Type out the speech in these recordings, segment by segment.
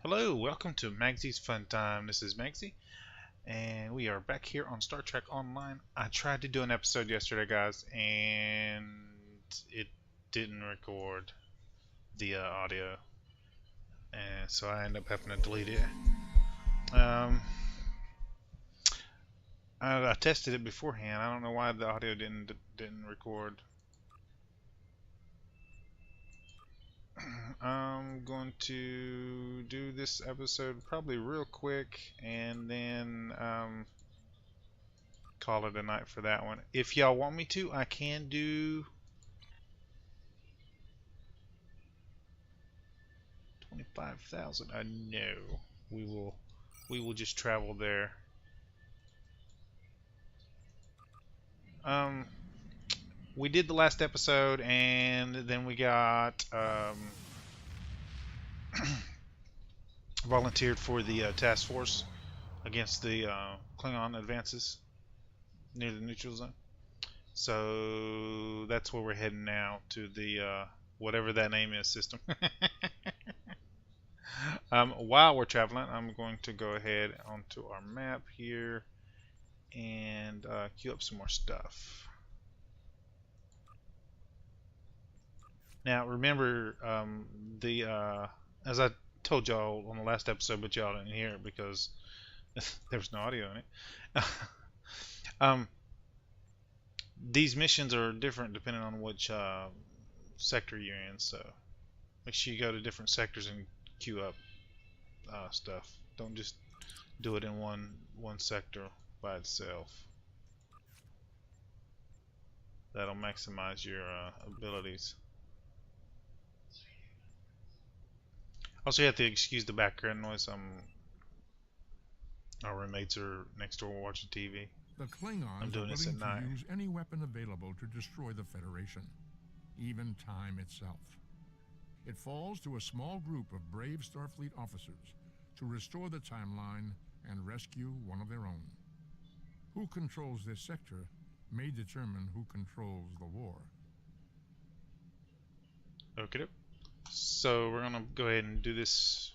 Hello, welcome to Maggie's Fun Time. This is Magzie, and we are back here on Star Trek Online. I tried to do an episode yesterday, guys, and it didn't record the audio, and so I ended up having to delete it. Um, I tested it beforehand. I don't know why the audio didn't record. I'm going to do this episode probably real quick, and then call it a night for that one. If y'all want me to, I can do 25,000. No, we will just travel there. Um, we did the last episode, and then we got volunteered for the task force against the Klingon advances near the neutral zone. So that's where we're heading now, to the whatever that name is system. While we're traveling, I'm going to go ahead onto our map here and queue up some more stuff. Now, remember, as I told y'all on the last episode, but y'all didn't hear it because there was no audio in it. um, these missions are different depending on which sector you're in, so make sure you go to different sectors and queue up stuff. Don't just do it in one sector by itself. That'll maximize your abilities. Also, you have to excuse the background noise. Our roommates are next door watching TV. The Klingons I'm doing are this willing at night. to use any weapon available to destroy the Federation, even time itself. It falls to a small group of brave Starfleet officers to restore the timeline and rescue one of their own. Who controls this sector may determine who controls the war. Okay. So we're gonna go ahead and do this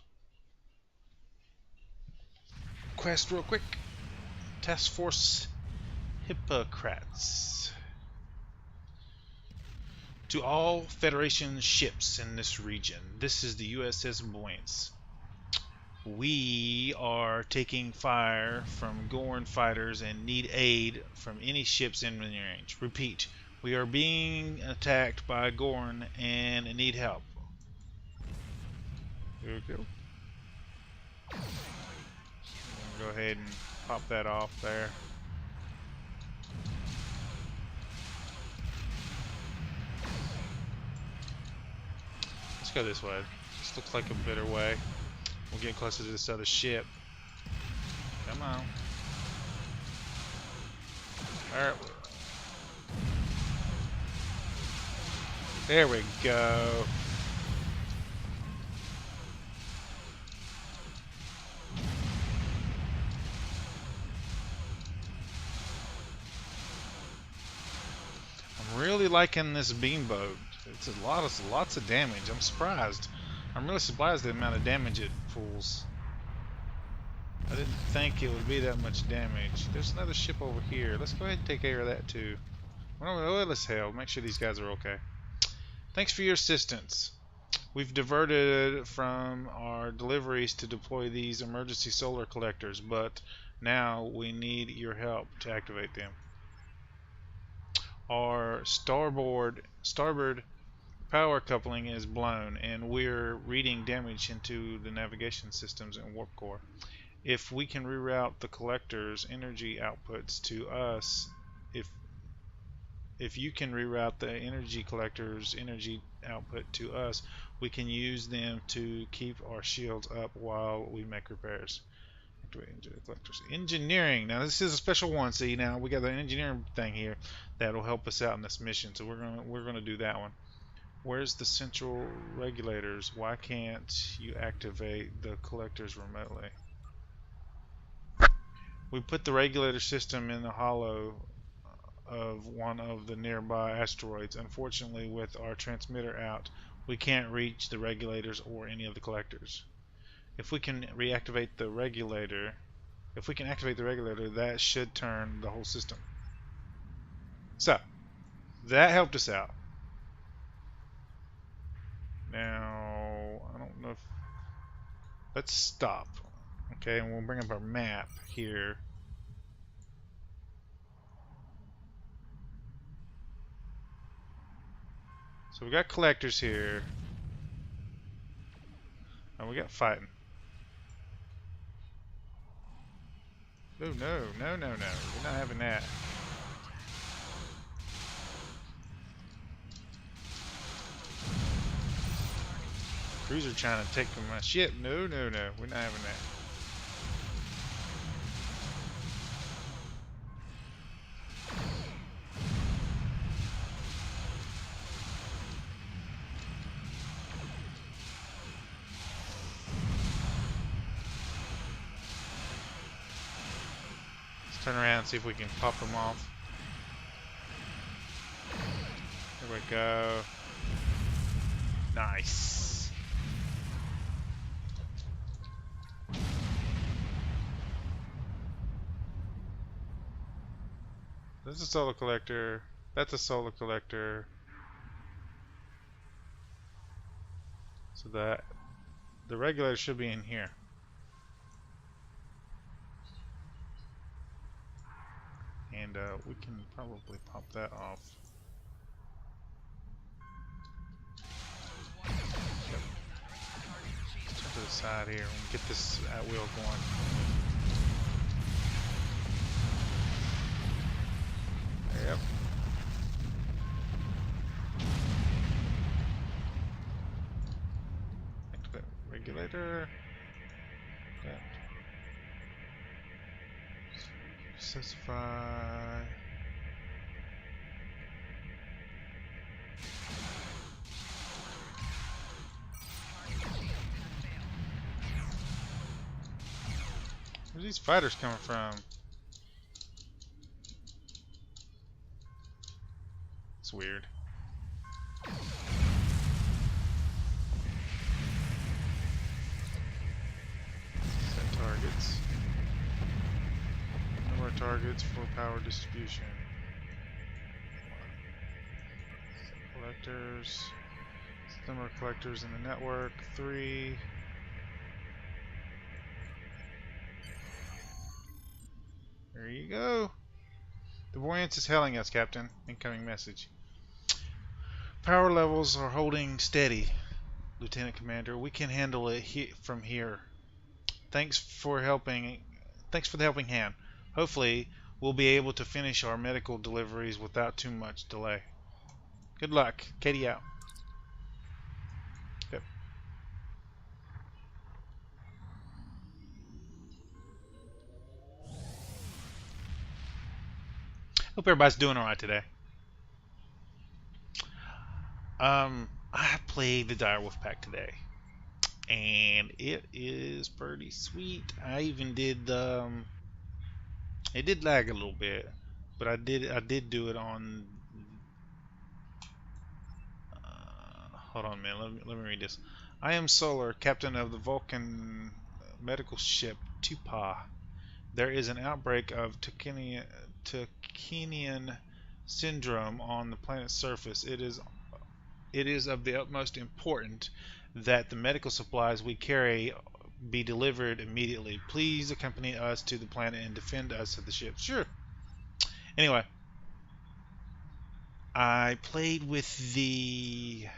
quest real quick. Task Force Hippocrates. To all Federation ships in this region, this is the USS Buoyance. We are taking fire from Gorn fighters and need aid from any ships in range. Repeat, we are being attacked by Gorn and need help. There we go. Go ahead and pop that off there. Let's go this way. This looks like a better way. We're getting closer to this other ship. Come on. Alright. There we go. I'm really liking this beamboat. It's lots of damage. I'm surprised. I'm really surprised at the amount of damage it pulls. I didn't think it would be that much damage. There's another ship over here. Let's go ahead and take care of that too. Well, let's hell. Make sure these guys are okay. Thanks for your assistance. We've diverted from our deliveries to deploy these emergency solar collectors, but now we need your help to activate them. Our starboard power coupling is blown, and we're reading damage into the navigation systems and warp core. If we can reroute the collector's energy outputs to us, if you can reroute the energy collector's energy output to us, we can use them to keep our shields up while we make repairs. Engineering. Now this is a special one. See, now we got the engineering thing here that'll help us out in this mission. So we're gonna do that one. Where's the central regulators? Why can't you activate the collectors remotely? We put the regulator system in the hollow of one of the nearby asteroids. Unfortunately, with our transmitter out, we can't reach the regulators or any of the collectors. if we can reactivate the regulator, if we can activate the regulator, that should turn the whole system. So, that helped us out. Now, I don't know if... Let's stop. Okay, and we'll bring up our map here. So we got collectors here. And we got fighting. Oh no, no, no, no. We're not having that. Cruiser trying to take my ship. No, no, no. We're not having that. Let's turn around and see if we can pop them off. There we go. Nice. This is a solar collector. That's a solar collector. So that the regulator should be in here. And we can probably pop that off. Yep. Turn to the side here and get this at wheel going. Yep. Activate regulator. Yep. Specify. Where's these fighters coming from? It's weird. Set targets. Number of targets for power distribution. Set collectors. Number of collectors in the network. 3. There you go. The buoyance is hailing us, Captain. Incoming message. Power levels are holding steady, Lieutenant Commander. We can handle it from here. Thanks for the helping hand. Hopefully, we'll be able to finish our medical deliveries without too much delay. Good luck. Katie out. Yep. Hope everybody's doing alright today. I played the Direwolf Pack today, and it is pretty sweet. I even did it did lag a little bit, but I did do it on. Hold on a minute. Let me read this. I am Solar, captain of the Vulcan medical ship Tupa. There is an outbreak of Trekkian syndrome on the planet's surface. It is of the utmost importance that the medical supplies we carry be delivered immediately. Please accompany us to the planet and defend us at the ship. Sure. Anyway, I played with the...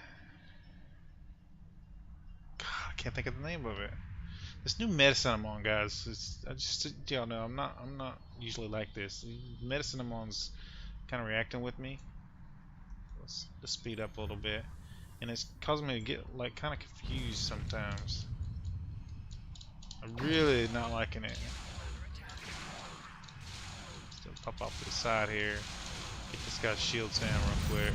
God, I can't think of the name of it. This new medicine I'm on, guys. I just, y'all know, I'm not usually like this. Medicine I'm on's kind of reacting with me. Let's speed up a little bit, and it's causing me to get like kind of confused sometimes. I'm really not liking it. Still pop off to the side here. Get this guy's shield down real quick.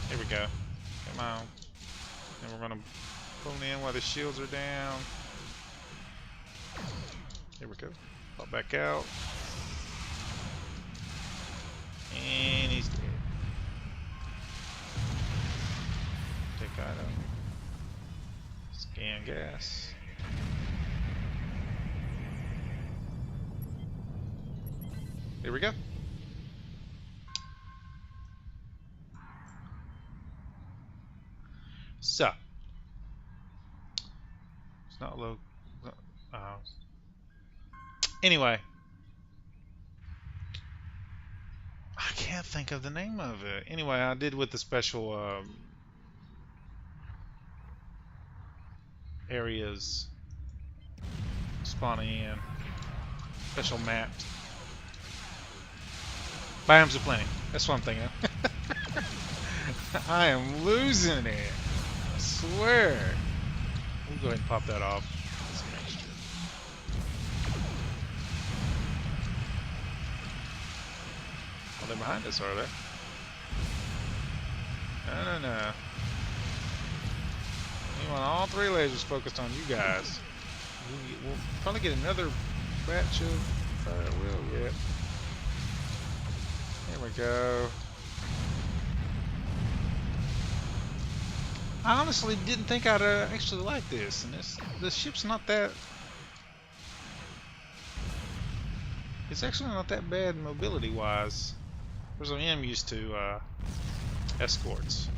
Here we go. Come on. And we're gonna pull in while the shields are down. Here we go. Pop back out. And he's dead. item. Scan gas. Here we go. So, it's not low. Anyway, I can't think of the name of it. Anyway, I did with the special areas spawning in, special maps. Biomes aplenty. That's what I'm thinking. I am losing it. I swear. We'll go ahead and pop that off. Oh, they're behind us, are they? No. We want all three lasers focused on you guys. We'll probably get another batch of fire wheel yet. There we go. I honestly didn't think I'd actually like this, and the ship's not that. It's actually not that bad mobility-wise. Whereas I am used to escorts.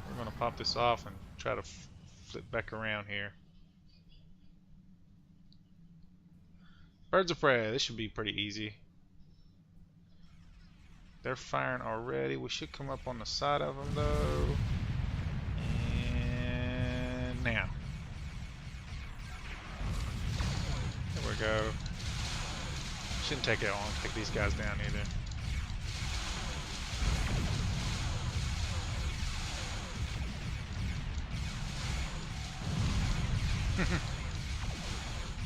We're gonna pop this off and try to flip back around here. Birds of prey. This should be pretty easy. They're firing already. We should come up on the side of them though. And now. There we go. Shouldn't take that long to take these guys down either.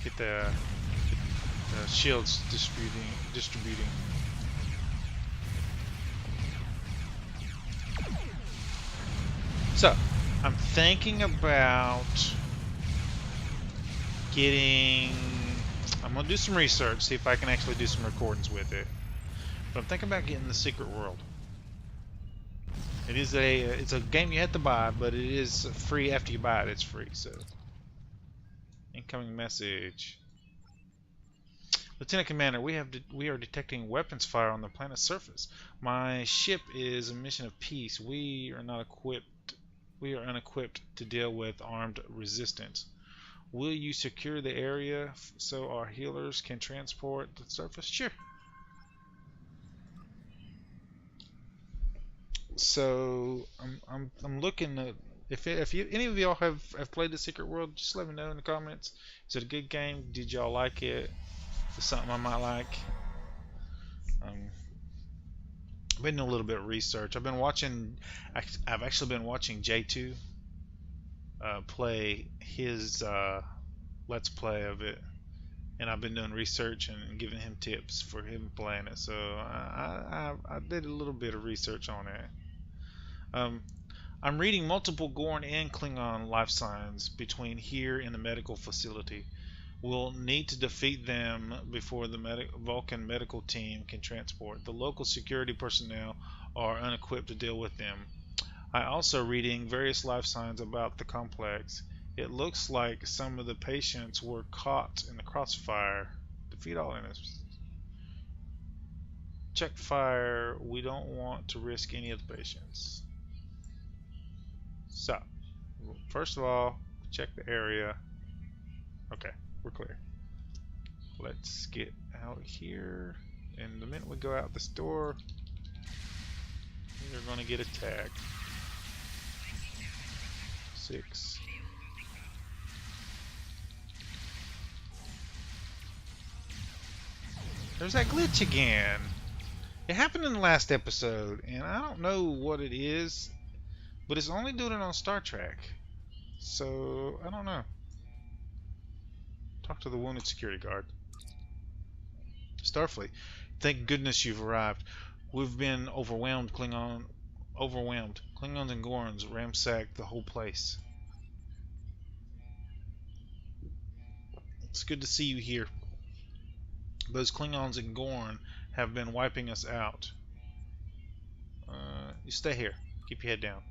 Get the shields distributing. So, I'm thinking about getting. I'm gonna do some research, see if I can actually do some recordings with it. But I'm thinking about getting the Secret World. It's a game you have to buy, but it is free after you buy it. It's free. So, incoming message. Lieutenant Commander, we are detecting weapons fire on the planet's surface. My ship is a mission of peace. We are unequipped to deal with armed resistance. Will you secure the area so our healers can transport the surface? Sure. So I'm looking at if any of y'all have played the Secret World, just let me know in the comments. Is it a good game? Did y'all like it? Is it something I might like? I've been doing a little bit of research. I've actually been watching J2 play his let's play of it, and I've been doing research and giving him tips for him playing it. So I did a little bit of research on it. I'm reading multiple Gorn and Klingon life signs between here and the medical facility. We'll need to defeat them before the Vulcan medical team can transport. The local security personnel are unequipped to deal with them. I also reading various life signs about the complex. It looks like some of the patients were caught in the crossfire. Defeat all enemies. Check fire. We don't want to risk any of the patients. So, first of all, check the area. Okay, we're clear. Let's get out here. And the minute we go out this door, we're going to get attacked. 6. There's that glitch again. It happened in the last episode, and I don't know what it is, but it's only doing it on Star Trek. So, I don't know. Talk to the wounded security guard. Starfleet, thank goodness you've arrived. We've been overwhelmed. Klingons and Gorns ransacked the whole place. It's good to see you here. Those Klingons and Gorn have been wiping us out. You stay here. Keep your head down.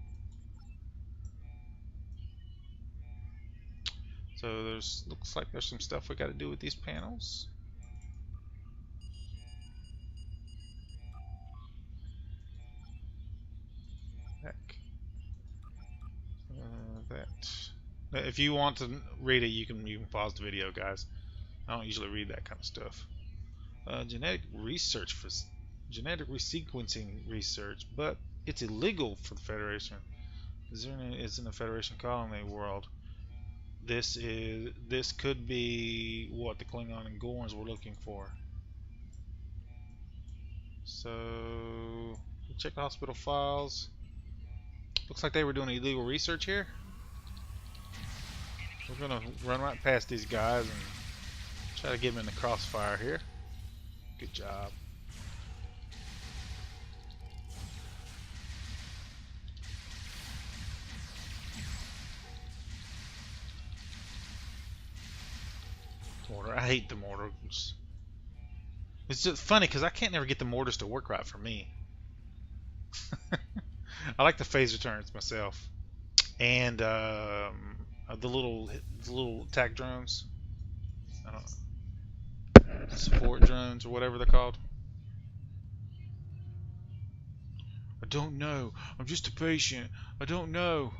So looks like there's some stuff we got to do with these panels. Heck. That. If you want to read it, you can pause the video, guys. I don't usually read that kind of stuff. Genetic research for genetic resequencing research, but it's illegal for the Federation. It's in the Federation colony world. This could be what the Klingon and Gorns were looking for. So check the hospital files. Looks like they were doing illegal research here. We're gonna run right past these guys and try to get them in the crossfire here. Good job. Mortar. I hate the mortars. It's just funny because I can't never get the mortars to work right for me. I like the phaser turrets myself, and the little attack drones, support drones or whatever they're called. I don't know. I'm just a patient. I don't know.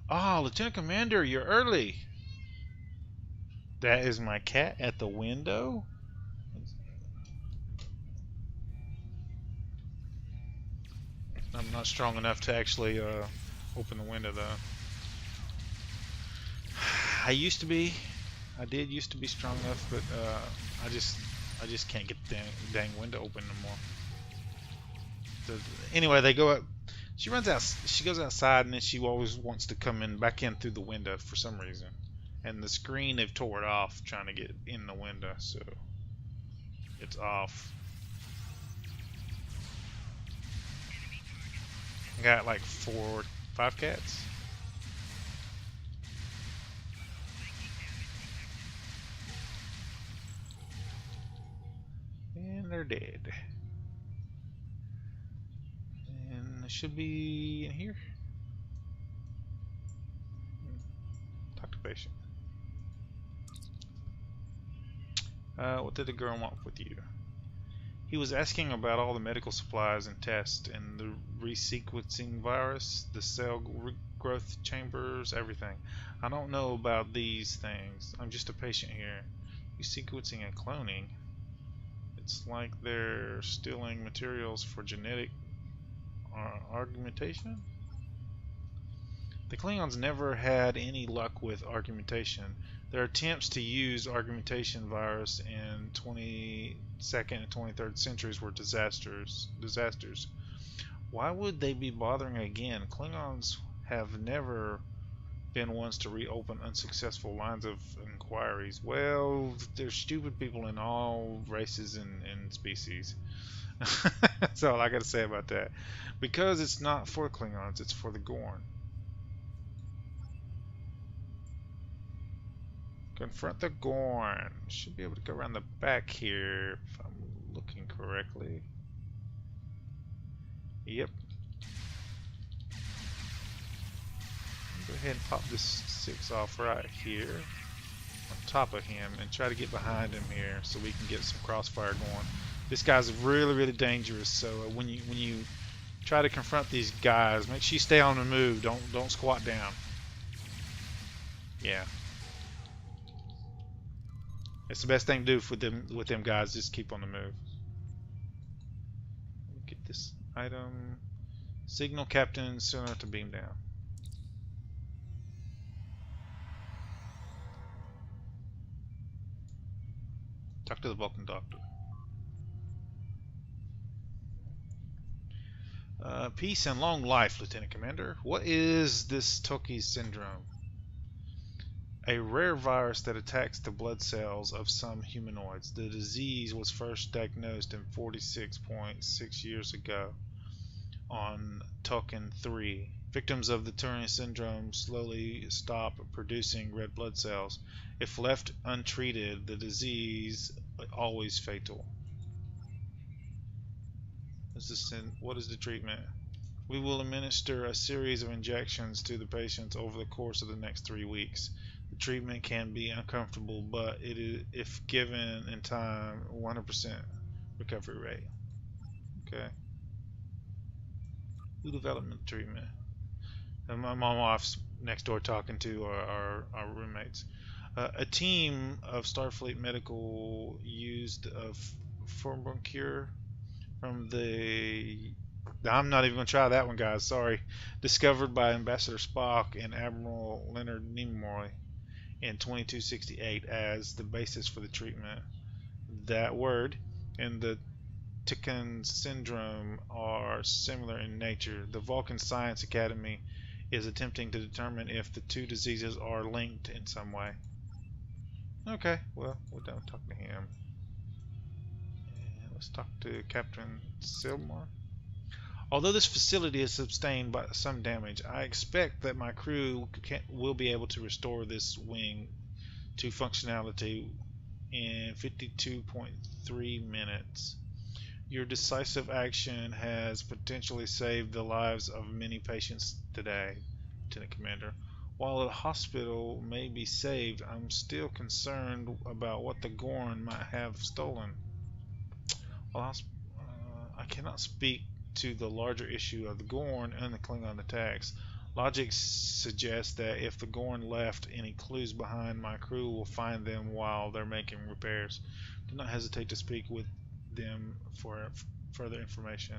Ah, Lieutenant Commander, you're early. That is my cat at the window. I'm not strong enough to actually open the window though. I used to be. I did used to be strong enough, but I just can't get the dang window open no more. Anyway, they go up. She runs out. She goes outside, and then she always wants to come back in through the window for some reason. And the screen, they've tore it off trying to get in the window, so it's off. I got like 5 cats. And they're dead. And they should be in here. Talk to patient. What did the girl want with you? He was asking about all the medical supplies and tests and the resequencing virus, the cell growth chambers, everything. I don't know about these things. I'm just a patient here. Resequencing and cloning. It's like they're stealing materials for genetic argumentation? The Klingons never had any luck with argumentation. Their attempts to use argumentation virus in 22nd and 23rd centuries were disasters. Why would they be bothering again? Klingons have never been ones to reopen unsuccessful lines of inquiries. Well, there's stupid people in all races and species. That's all I gotta say about that. Because it's not for Klingons, it's for the Gorn. Confront the Gorn. Should be able to go around the back here if I'm looking correctly. Yep. Go ahead and pop this 6 off right here on top of him and try to get behind him here so we can get some crossfire going. This guy's really dangerous, so when you try to confront these guys, make sure you stay on the move. Don't squat down. Yeah. It's the best thing to do with them guys. Just keep on the move. Get this item. Signal Captain Center to beam down. Talk to the Vulcan doctor. Peace and long life, Lieutenant Commander. What is this Trekkie syndrome? A rare virus that attacks the blood cells of some humanoids. The disease was first diagnosed in 46.6 years ago on Token 3. Victims of the Turian syndrome slowly stop producing red blood cells. If left untreated, the disease is always fatal. What is the treatment? We will administer a series of injections to the patients over the course of the next 3 weeks. The treatment can be uncomfortable, but it is, if given in time, 100% recovery rate. Okay. New development treatment. And my wife's next door talking to our roommates. A team of Starfleet medical used a cure from the. I'm not even going to try that one, guys. Sorry. Discovered by Ambassador Spock and Admiral Leonard Nimoy in 2268 as the basis for the treatment. That word and the Tikkun syndrome are similar in nature. The Vulcan Science Academy is attempting to determine if the two diseases are linked in some way. Okay, well, we're done talking to him. And let's talk to Captain Silmar. Although this facility has sustained some damage, I expect that my crew will be able to restore this wing to functionality in 52.3 minutes. Your decisive action has potentially saved the lives of many patients today, Lieutenant Commander. While the hospital may be saved, I'm still concerned about what the Gorn might have stolen. Well, I cannot speak to the larger issue of the Gorn and the Klingon attacks. Logic suggests that if the Gorn left any clues behind, my crew will find them while they're making repairs. Do not hesitate to speak with them for further information.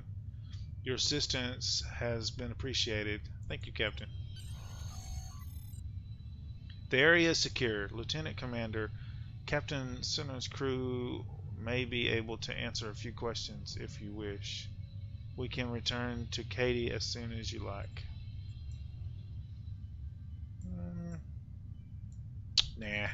Your assistance has been appreciated. Thank you, Captain. The area is secure. Lieutenant Commander, Captain Sinner's crew may be able to answer a few questions if you wish. We can return to Katie as soon as you like. Nah.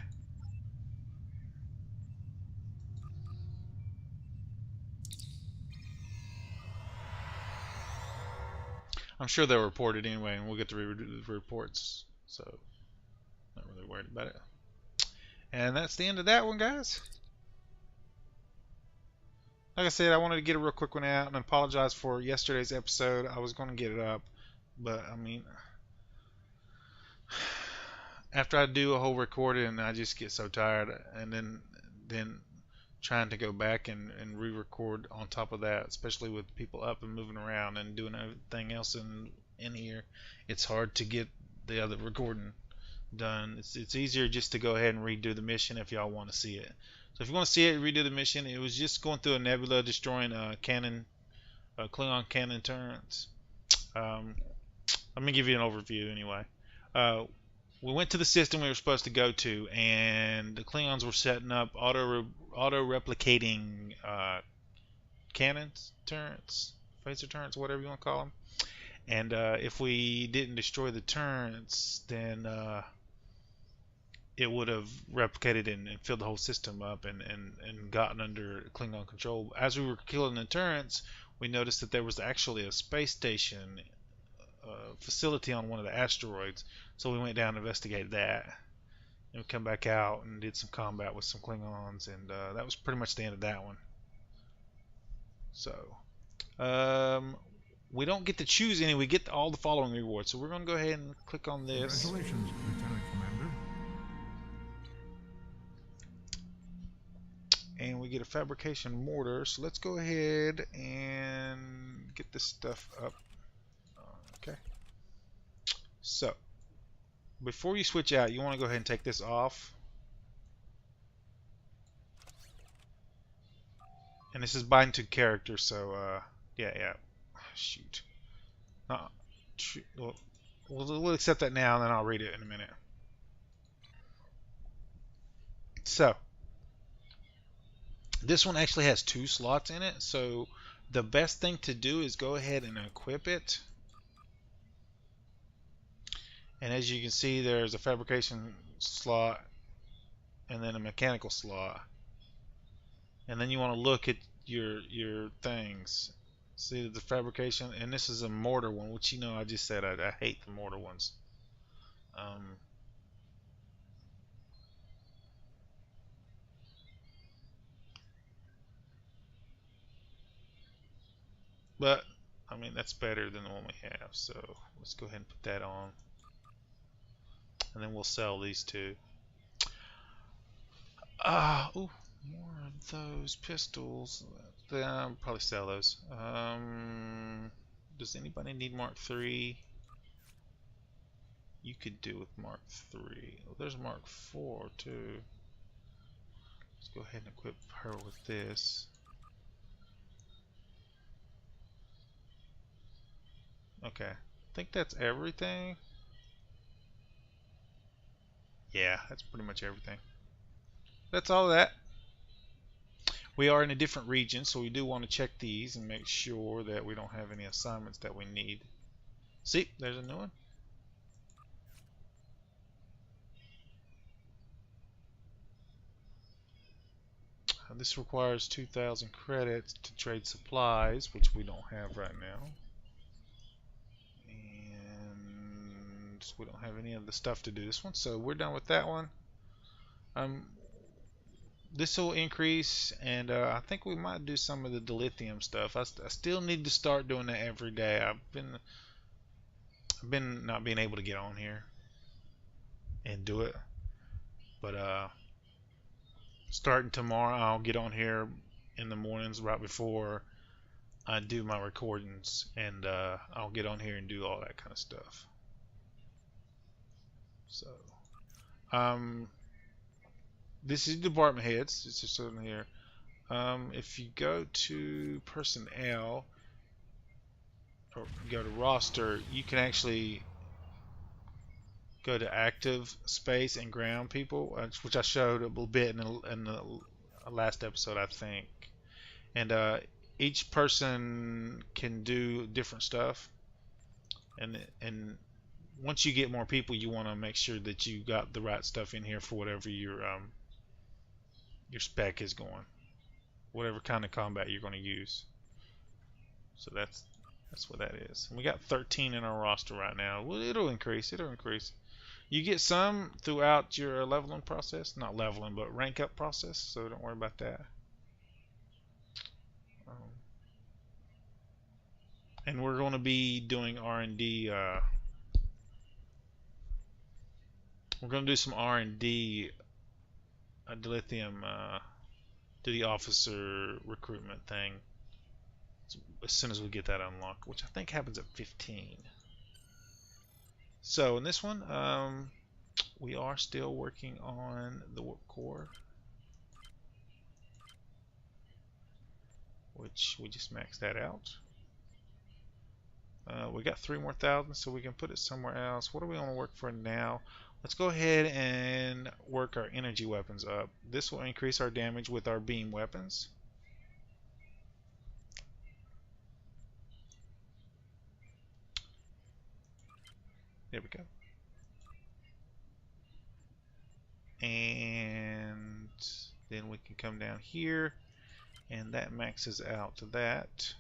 I'm sure they'll report it anyway, and we'll get to read the reports. So, not really worried about it. And that's the end of that one, guys. Like I said, I wanted to get a real quick one out and apologize for yesterday's episode. I was going to get it up, but I mean, after I do a whole recording, I just get so tired, and then trying to go back and re-record on top of that, especially with people up and moving around and doing everything else in here, it's hard to get the other recording done. It's easier just to go ahead and redo the mission if y'all want to see it. So if you want to see it, redo the mission. It was just going through a nebula, destroying Klingon cannon turrets. Let me give you an overview anyway. We went to the system we were supposed to go to, and the Klingons were setting up auto-replicating cannons, turrets, phaser turrets, whatever you want to call them. And if we didn't destroy the turrets, then it would have replicated and filled the whole system up and gotten under Klingon control. As we were killing the turrets, we noticed that there was actually a space station facility on one of the asteroids. So we went down and investigated that. And we come back out and did some combat with some Klingons, and that was pretty much the end of that one. So, we don't get to choose any. We get all the following rewards. So we're going to go ahead and click on this. Congratulations, Lieutenant Commander. And we get a fabrication mortar. So let's go ahead and get this stuff up. Okay. So, before you switch out, you want to go ahead and take this off. And this is bind to character, so yeah. Shoot. We'll accept that now, and then I'll read it in a minute. So, this one actually has 2 slots in it, so the best thing to do is go ahead and equip it. And as you can see, there's a fabrication slot and then a mechanical slot. And then you want to look at your things. See the fabrication, and this is a mortar one, which you know I just said I hate the mortar ones. But I mean, that's better than the one we have. So let's go ahead and put that on. And then we'll sell these two. Ooh, more of those pistols. I'll probably sell those. Does anybody need Mark III? You could do with Mark III. Oh, there's Mark IV too. Let's go ahead and equip her with this. Okay, I think that's everything. Yeah, that's pretty much everything. That's all of that. We are in a different region, so we do want to check these and make sure that we don't have any assignments that we need. See, there's a new one. This requires 2,000 credits to trade supplies, which we don't have right now. And we don't have any of the stuff to do this one, so we're done with that one. This will increase, and I think we might do some of the dilithium stuff. I still need to start doing that every day. I've been not being able to get on here and do it, but starting tomorrow, I'll get on here in the mornings right before I do my recordings, and I'll get on here and do all that kind of stuff. So, this is department heads. It's just on here. If you go to personnel or go to roster, you can actually go to active, space, and ground people, which I showed a little bit in the last episode, I think. And each person can do different stuff. And once you get more people, you want to make sure that you got the right stuff in here for whatever your spec is going, whatever kind of combat you're going to use. So that's what that is. And we got 13 in our roster right now. Well, it'll increase. It'll increase. You get some throughout your leveling process, not leveling, but rank up process. So don't worry about that. And we're going to be doing R&D. We're going to do some R&D dilithium to the officer recruitment thing as soon as we get that unlocked, which I think happens at 15. So in this one, we are still working on the warp core, which we just maxed that out. We got 3 more thousand, so we can put it somewhere else. What do we want to work for now? Let's go ahead and work our energy weapons up. This will increase our damage with our beam weapons. There we go. And then we can come down here, and that maxes out to that.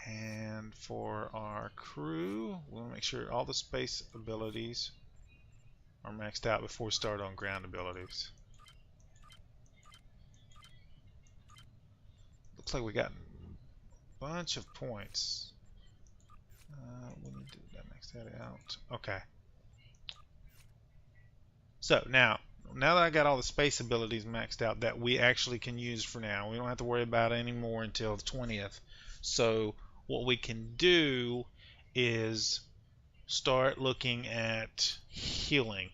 And for our crew, we'll make sure all the space abilities are maxed out before we start on ground abilities. Looks like we got a bunch of points. We need to max that out. Okay. So now that I got all the space abilities maxed out that we actually can use for now, we don't have to worry about it anymore until the 20th. So what we can do is start looking at healing.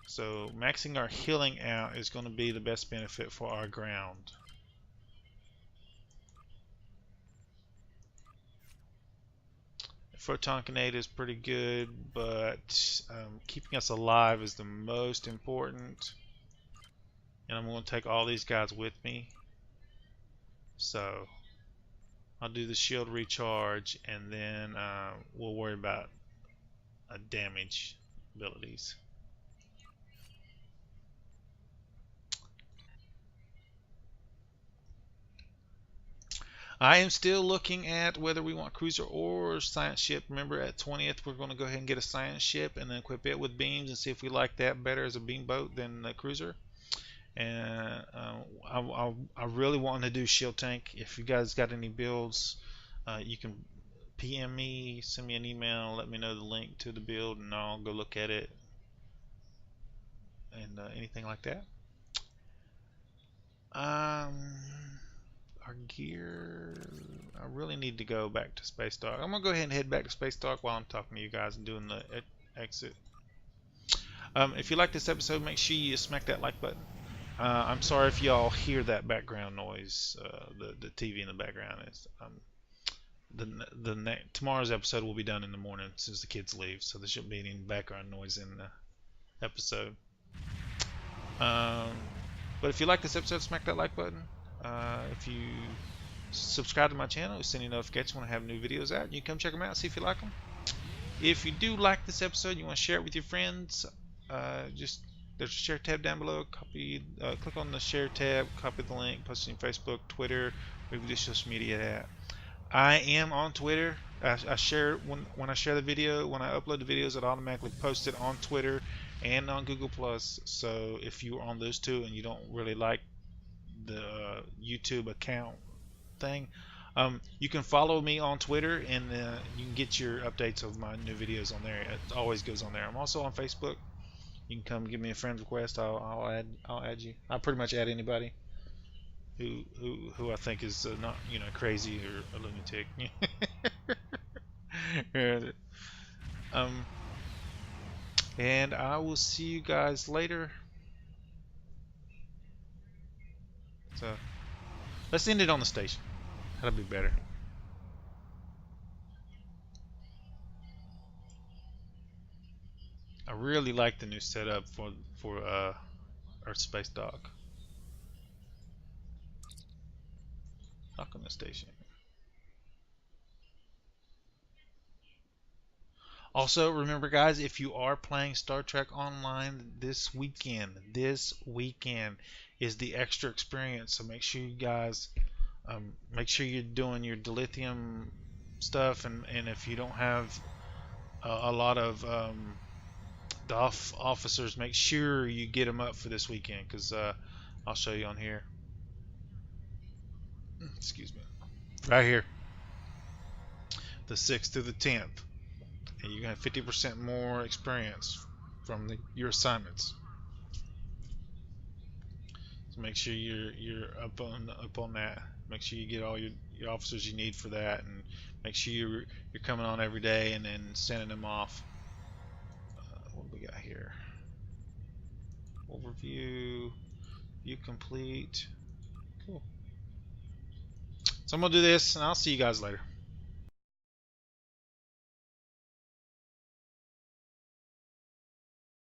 So maxing our healing out is going to be the best benefit for our ground. Photon grenade is pretty good, but keeping us alive is the most important. And I'm going to take all these guys with me. So I'll do the shield recharge, and then we'll worry about damage abilities. I am still looking at whether we want cruiser or science ship. Remember, at 20th, we're going to go ahead and get a science ship and then equip it with beams and see if we like that better as a beam boat than the cruiser. And I really want to do shield tank. If you guys got any builds, you can PM me, send me an email, let me know the link to the build, and I'll go look at it and anything like that. Our gear. I really need to go back to Space Dock. I'm gonna go ahead and head back to Space Dock while I'm talking to you guys and doing the exit. If you like this episode, make sure you smack that like button. I'm sorry if y'all hear that background noise. The TV in the background is. Tomorrow's episode will be done in the morning as soon as the kids leave, so there shouldn't be any background noise in the episode. But if you like this episode, smack that like button. If you subscribe to my channel, send you notifications when I have new videos out. You can come check them out, see if you like them. If you do like this episode, you want to share it with your friends, just there's a share tab down below. Click on the share tab, copy the link, post it on Facebook, Twitter, wherever your social media at. I am on Twitter. I share when I share the video, when I upload the videos, it automatically posts it on Twitter and on Google Plus. So if you're on those two and you don't really like the YouTube account thing, you can follow me on Twitter and you can get your updates of my new videos on there. It always goes on there. I'm also on Facebook. You can come give me a friend request. I'll add you. I'll pretty much add anybody who I think is not crazy or a lunatic. And I will see you guys later. So let's end it on the station. That'll be better. I really like the new setup for Earth Space Dock. Dock on the station. Also, remember guys, if you are playing Star Trek Online this weekend is the extra experience. So make sure you guys, make sure you're doing your dilithium stuff, and if you don't have a lot of DOF officers, make sure you get them up for this weekend, because I'll show you on here. Excuse me. Right here. The 6th through the 10th. And you're going to have 50% more experience from your assignments. So make sure you're up on that. Make sure you get all your officers you need for that, and make sure you're coming on every day and then sending them off. What do we got here? Overview, view complete. Cool. So I'm gonna do this, and I'll see you guys later.